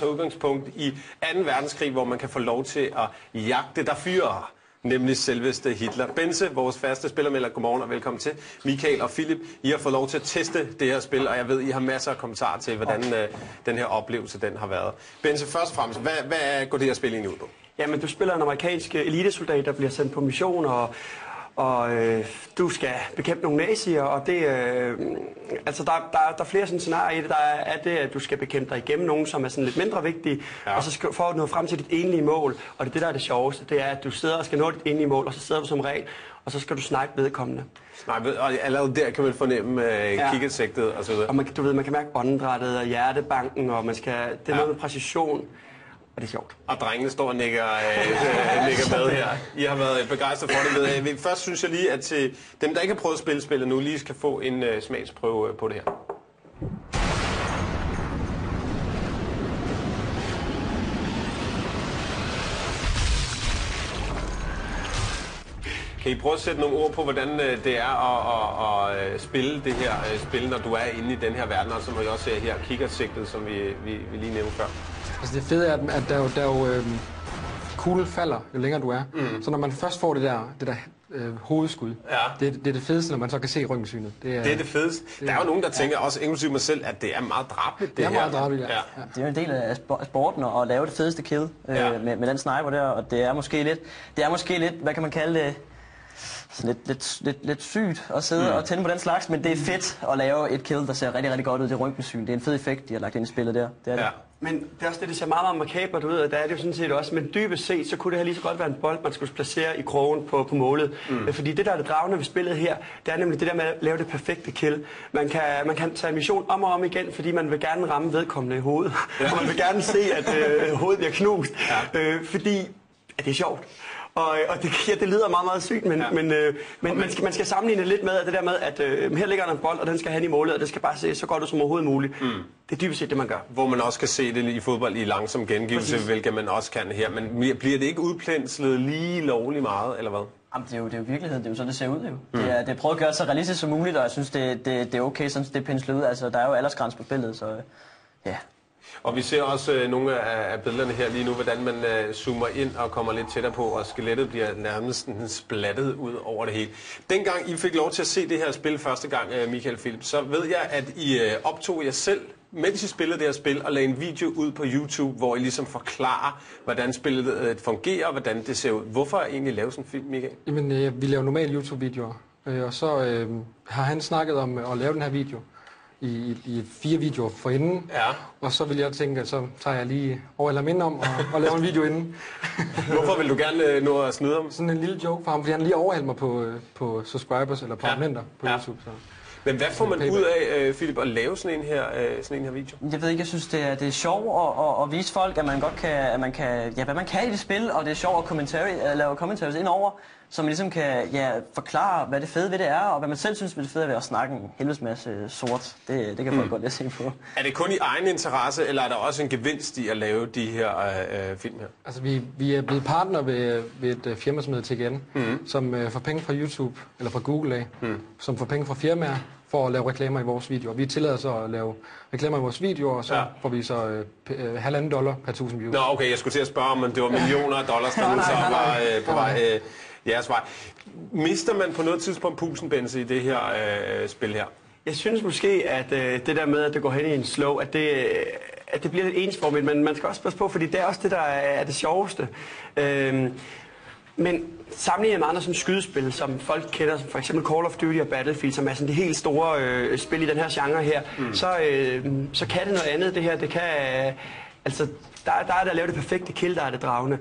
tager udgangspunkt i 2. verdenskrig, hvor man kan få lov til at jagte der fyrer, nemlig selveste Hitler. Bense, vores faste spillermelder, godmorgen og velkommen til. Michael og Philip, I har fået lov til at teste det her spil, og jeg ved, I har masser af kommentarer til, hvordan den her oplevelse den har været. Bense, først og fremmest, hvad går det her spil egentlig ud på? Jamen, du spiller en amerikansk elitesoldat, der bliver sendt på mission, og du skal bekæmpe nogle nazier, og det, altså der er flere sådan scenarier i det. Der er det, at du skal bekæmpe dig igennem nogen, som er sådan lidt mindre vigtige, ja. Og så skal du få nå frem til dit enlige mål, og det er det, der er det sjoveste, det er, at du sidder og skal nå dit enlige mål, og så sidder du som regel, og så skal du snakke vedkommende. Og allerede der kan man fornemme kikkertsigtet og så videre. Og man kan mærke åndedrættet og hjertebanken, og det er noget med præcision. Og det er sjovt. Og drengene står og nikker med her. I har været begejstret for det. Ved. Først synes jeg lige, at til dem, der ikke har prøvet at spille spillet nu, lige skal få en smagsprøve på det her. Kan I prøve at sætte nogle ord på, hvordan det er at spille det her spil, når du er inde i den her verden, og som vi også ser her, kikkertsigtet, som vi lige nævnte før? Altså det fede er, at der kuglen falder, jo længere du er. Så når man først får det der hovedskud, det er det fedeste, når man så kan se røntgensynet. Det er det fedeste. Der er jo nogen, der tænker, også inklusive mig selv, at det er meget drabeligt, det er meget drabeligt, ja. Det er jo en del af sporten at lave det fedeste kill med den sniper der, og det er måske lidt, hvad kan man kalde det, lidt sygt at sidde og tænde på den slags, men det er fedt at lave et kill, der ser rigtig, rigtig godt ud. Det røntgensyn. Det er en fed effekt, de har lagt ind i spillet der. Det er det. Men det er også det ser meget, meget makabert ud, og der er det jo sådan set også. Men dybest set, så kunne det her lige så godt være en bold, man skulle placere i krogen på målet. Fordi det, der er det dragende ved spillet her, det er nemlig det der med at lave det perfekte kill. Man kan tage en mission om og om igen, fordi man vil gerne ramme vedkommende i hovedet. Og man vil gerne se, at hovedet bliver knust. Fordi at det er sjovt. Og det lyder meget, meget sygt, men man skal sammenligne lidt med at det der med, at her ligger der en bold, og den skal have i målet, og det skal bare se så godt ud som overhovedet muligt. Det er dybest set det, man gør. Hvor man også kan se det i fodbold i langsom gengivelse, hvilket man også kan her. Men bliver det ikke udplænslet lige lovligt meget, eller hvad? Jamen, det er jo virkeligheden, det er jo sådan, det ser ud. Jo. Det er prøvet at gøre det så realistisk som muligt, og jeg synes, det er okay, sådan det er penslet ud. Altså, der er jo aldersgrænse på spillet, så ja. Og vi ser også nogle af billederne her lige nu, hvordan man zoomer ind og kommer lidt tættere på, og skelettet bliver nærmest splattet ud over det hele. Dengang I fik lov til at se det her spil første gang, Michael Philip, så ved jeg, at I optog jer selv, mens I spillede det her spil, og lagde en video ud på YouTube, hvor I ligesom forklarer, hvordan spillet fungerer, og hvordan det ser ud. Hvorfor egentlig lave sådan en film, Michael? Jamen, vi laver normale YouTube-videoer, og så har han snakket om at lave den her video i 4 videoer forinden, og så vil jeg tænke, at så tager jeg lige over eller mindre om og laver en video inden. Hvorfor vil du gerne nå at snyde ham? Sådan en lille joke for ham, fordi han lige overhælder mig på subscribers eller på abonnenter på YouTube. Så. Men hvad får man ud af, Philip, at lave sådan en her video? Jeg ved ikke, jeg synes, det er sjovt at vise folk, at man godt kan, hvad man kan i det spil, og det er sjovt at lave commentaries indover, så man ligesom kan forklare, hvad det fede ved det er, og hvad man selv synes, det fede ved at snakke en helvedes masse sort. Det kan folk godt lide at se på. Er det kun i egen interesse, eller er der også en gevinst i at lave de her film her? Altså, vi er blevet partner ved et firma, som hedder TGN, som får penge fra YouTube, eller fra Google af, som får penge fra firmaer, for at lave reklamer i vores videoer. Vi tillader så at lave reklamer i vores videoer, og så får vi så $1,5 per 1000 views. Nå, okay, jeg skulle til at spørge, om det var millioner af dollars, der nu så var på vej jeres vej. Mister man på noget tidspunkt pusen, Bense, i det her spil her? Jeg synes måske, at det der med, at det går hen i en slow, at det bliver lidt ensformigt, men man skal også passe på, fordi det er også det, der er det sjoveste. Men sammenlignet med andre sådan skydespil, som folk kender, som for eksempel Call of Duty og Battlefield, som er sådan det helt store spil i den her genre her, så kan det noget andet. Det her, det kan altså der er det at lave det perfekte kill, der er det dragende.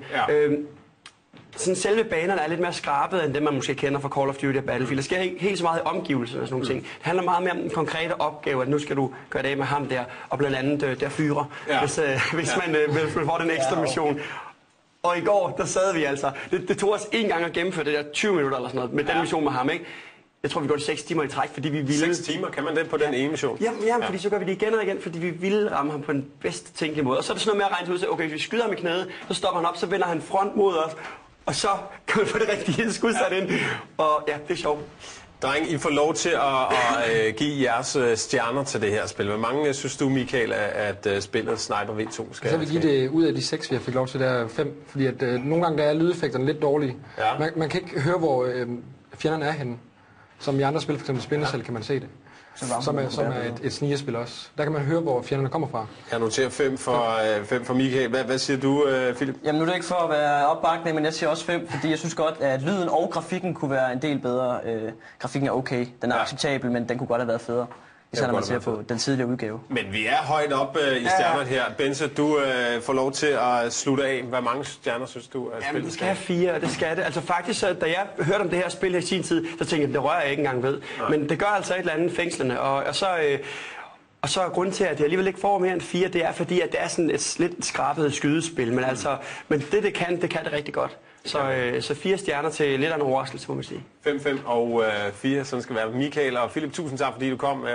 Sådan selve banerne er lidt mere skrabet end det, man måske kender fra Call of Duty og Battlefield. Der sker ikke helt så meget i omgivelser og sådan nogle ting. Det handler meget mere om den konkrete opgave, at nu skal du gøre det af med ham der, og blandt andet der fyre, hvis man får den ekstra mission. Og i går, der sad vi altså, det tog os en gang at gennemføre det der 20 minutter eller sådan noget, med den mission med ham, ikke? Jeg tror, vi går 6 timer i træk, fordi vi ville... 6 timer? Kan man det på den ene mission? Jamen, fordi så gør vi det igen og igen, fordi vi ville ramme ham på den bedst tænkelige måde. Og så er det sådan noget med at regne ud, så okay, hvis vi skyder ham i knæet, så stopper han op, så vender han front mod os, og så kan vi få det rigtige skud sat ind. Og ja, det er sjovt. Dreng, I får lov til at give jeres stjerner til det her spil. Hvor mange synes du, Michael, at spillet Sniper V2 skal? Så vil give det ud af de 6, vi har fik lov til, der er 5. Fordi at nogle gange der er lydeffekterne lidt dårlige. Ja. Man kan ikke høre, hvor fjenderne er henne. Som i andre spil, f.eks. Splinter Cell, kan man se det. Som er et snigerspil også. Der kan man høre, hvor fjenderne kommer fra. Jeg noterer 5 for Michael. Hvad siger du, Philip? Jamen nu er det ikke for at være opbakning, men jeg siger også 5, fordi jeg synes godt, at lyden og grafikken kunne være en del bedre. Grafikken er okay, den er acceptabel, men den kunne godt have været federe. Især når man ser på den tidligere udgave. Men vi er højt op i stjernerne her. Benze, du får lov til at slutte af. Hvor mange stjerner synes du, at spillet det skal have 4, det skal det. Altså faktisk, da jeg hørte om det her spil her i sin tid, så tænkte jeg, det rører jeg ikke engang ved. Nej. Men det gør altså et eller andet fængslende. Og så er grunden til, at jeg alligevel ikke får mere end 4, det er fordi, at det er sådan et lidt skrabet skydespil. Men, men det kan det rigtig godt. Så 4 stjerner til lidt af en overraskelse, må man sige. 5, 5 og 4, sådan skal det være. Michael og Philip, tusind tak, fordi du kom.